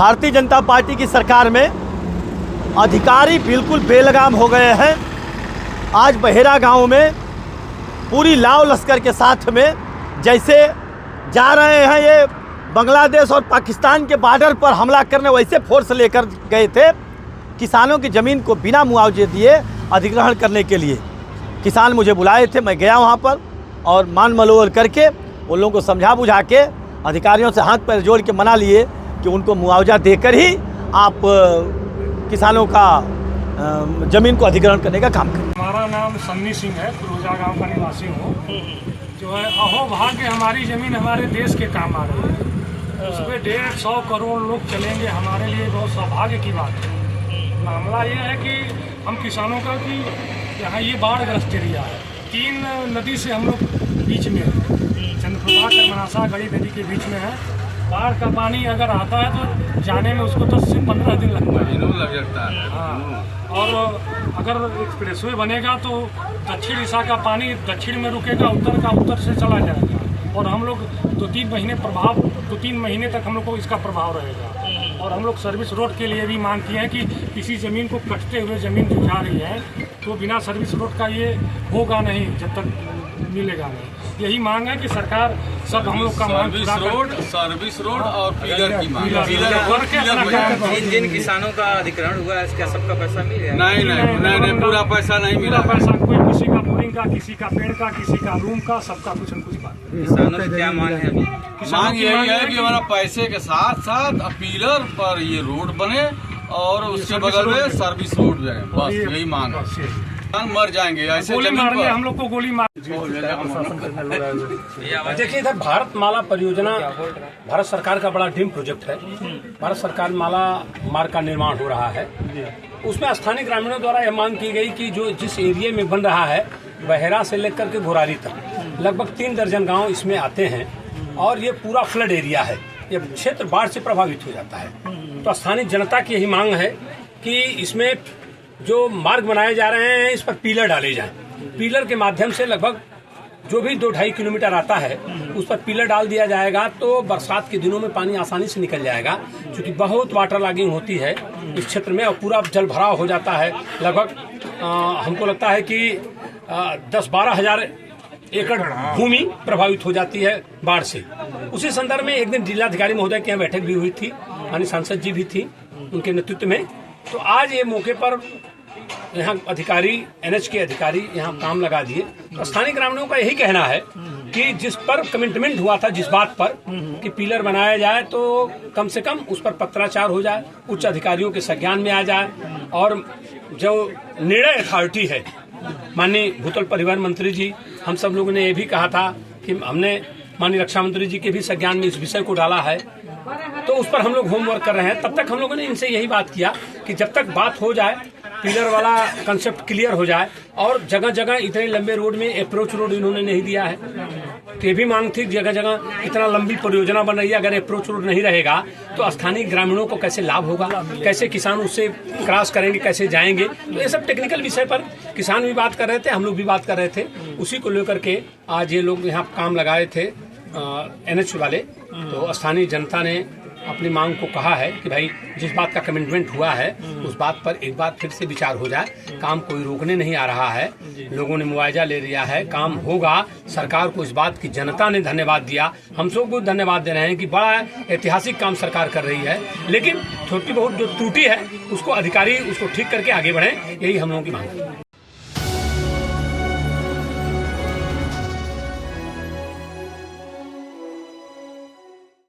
Bharatiya Janata party की सरकार में अधिकारी बिल्कुल बेलगाम हो गए हैं। आज बहेरा गांव में पूरी लाव लश्कर के साथ में जैसे जा रहे हैं ये बांग्लादेश और पाकिस्तान के बॉर्डर पर हमला करने, वैसे फोर्स लेकर गए थे किसानों की ज़मीन को बिना मुआवजे दिए अधिग्रहण करने के लिए। किसान मुझे बुलाए थे, मैं गया वहाँ पर और मान मलोर करके उन लोगों को समझा बुझा के अधिकारियों से हाथ पैर जोड़ के मना लिए कि उनको मुआवजा देकर ही आप किसानों का ज़मीन को अधिग्रहण करने का काम करें। हमारा नाम सन्नी सिंह है, फिरोजा गांव का निवासी हूँ। जो है अहो भाग्य हमारी ज़मीन हमारे देश के काम आ रही है, उस पर 150 करोड़ लोग चलेंगे, हमारे लिए बहुत सौभाग्य की बात है। मामला ये है कि हम किसानों का कि यहाँ ये बाढ़ग्रस्त एरिया है, 3 नदी से हम लोग बीच में चंद्रप्रभा कर्मनाशा गड़ी नदी के बीच में है। बाढ़ का पानी अगर आता है तो जाने में उसको 10 से 15 दिन लग जाता है। हाँ, और अगर एक्सप्रेसवे बनेगा तो दक्षिण दिशा का पानी दक्षिण में रुकेगा, उत्तर का उत्तर से चला जाएगा और हम लोग 2-3 महीने तक हम लोग को इसका प्रभाव रहेगा। और हम लोग सर्विस रोड के लिए भी मांग किए हैं कि किसी ज़मीन को कटते हुए ज़मीन जो जा रही है तो बिना सर्विस रोड का ये होगा नहीं, जब तक मिलेगा नहीं। यही मांग है कि सरकार सब हम लोग का सर्विस रोड और पिलर की मांग। जिन किसानों का अधिग्रहण हुआ है इसका सबका पैसा मिल गया? नहीं, पूरा पैसा नहीं मिला। पैसा कोई किसी का बोरिंग का, किसी का पेड़ का, किसी का रूम का, सबका कुछ न कुछ बात। किसानों से क्या मांग है अभी? मांग यही है कि हमारा पैसे के साथ साथ पिलर पर ये रोड बने और उसके बगल में सर्विस रोड बने, बस यही मांग है। मर जाएंगे ऐसे गोली मारने, हम लोग को गोली मार। देखिए, इधर भारत माला परियोजना भारत सरकार का बड़ा ड्रीम प्रोजेक्ट है। भारत सरकार माला मार्ग का निर्माण हो रहा है। उसमें स्थानीय ग्रामीणों द्वारा यह मांग की गई कि जो जिस एरिया में बन रहा है बहेरा से लेकर के घोरारी तक लगभग 3 दर्जन गांव इसमें आते हैं और ये पूरा फ्लड एरिया है, ये क्षेत्र बाढ़ से प्रभावित हो जाता है। तो स्थानीय जनता की यही मांग है कि इसमें जो मार्ग बनाए जा रहे हैं इस पर पिलर डाले जाएं। पिलर के माध्यम से लगभग जो भी 2-2.5 किलोमीटर आता है उस पर पिलर डाल दिया जाएगा तो बरसात के दिनों में पानी आसानी से निकल जाएगा, क्योंकि बहुत वाटर लॉगिंग होती है इस क्षेत्र में और पूरा जल भराव हो जाता है। लगभग हमको लगता है कि 10-12 हजार एकड़ भूमि प्रभावित हो जाती है बाढ़ से। उसी संदर्भ में एक दिन जिलाधिकारी महोदय की यहाँ बैठक भी हुई थी, माननीय सांसद जी भी थी उनके नेतृत्व में। तो आज ये मौके पर यहाँ अधिकारी, NH के अधिकारी यहाँ काम लगा दिए। तो स्थानीय ग्रामीणों का यही कहना है कि जिस पर कमिटमेंट हुआ था, जिस बात पर कि पिलर बनाया जाए तो कम से कम उस पर पत्राचार हो जाए, उच्च अधिकारियों के संज्ञान में आ जाए और जो निर्णय अथॉरिटी है माननीय भूतल परिवहन मंत्री जी, हम सब लोगों ने ये भी कहा था कि हमने माननीय रक्षा मंत्री जी के भी संज्ञान में इस विषय को डाला है, तो उस पर हम लोग होमवर्क कर रहे हैं। तब तक हम लोगों ने इनसे यही बात किया कि जब तक बात हो जाए, पिलर वाला कंसेप्ट क्लियर हो जाए और जगह जगह इतने लंबे रोड में अप्रोच रोड इन्होंने नहीं दिया है, तो ये भी मांग थी। जगह जगह इतना लंबी परियोजना बन रही है, अगर अप्रोच रोड नहीं रहेगा तो स्थानीय ग्रामीणों को कैसे लाभ होगा, कैसे किसान उससे क्रॉस करेंगे, कैसे जाएंगे। तो ये सब टेक्निकल विषय पर किसान भी बात कर रहे थे, हम लोग भी बात कर रहे थे। उसी को लेकर के आज ये लोग यहाँ काम लगाए थे NH वाले। तो स्थानीय जनता ने अपनी मांग को कहा है कि भाई जिस बात का कमिटमेंट हुआ है उस बात पर एक बार फिर से विचार हो जाए। काम कोई रोकने नहीं आ रहा है, लोगों ने मुआवजा ले लिया है, काम होगा। सरकार को इस बात की जनता ने धन्यवाद दिया, हम सब को धन्यवाद दे रहे हैं कि बड़ा ऐतिहासिक काम सरकार कर रही है। लेकिन छोटी बहुत जो त्रुटि है उसको अधिकारी उसको ठीक करके आगे बढ़े, यही हम लोगों की मांग है।